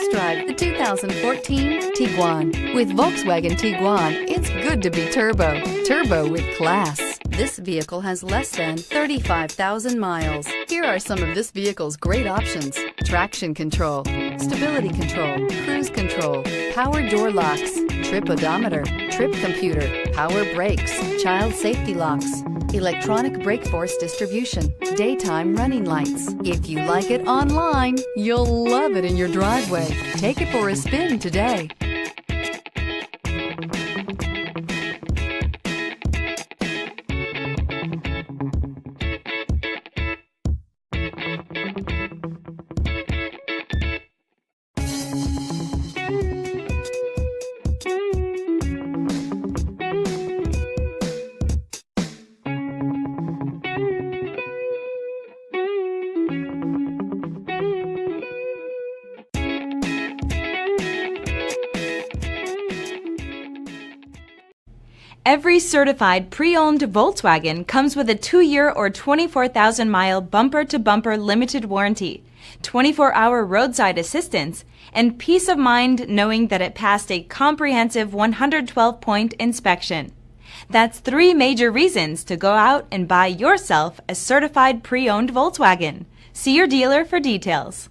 Test drive the 2014 Tiguan. With Volkswagen Tiguan, it's good to be turbo. Turbo with class. This vehicle has less than 35,000 miles. Here are some of this vehicle's great options: traction control, stability control, cruise control, power door locks, trip odometer, trip computer, power brakes, child safety locks, electronic brake force distribution, daytime running lights. If you like it online, you'll love it in your driveway. Take it for a spin today. Every certified pre-owned Volkswagen comes with a 2-year or 24,000-mile bumper-to-bumper limited warranty, 24-hour roadside assistance, and peace of mind knowing that it passed a comprehensive 112-point inspection. That's 3 major reasons to go out and buy yourself a certified pre-owned Volkswagen. See your dealer for details.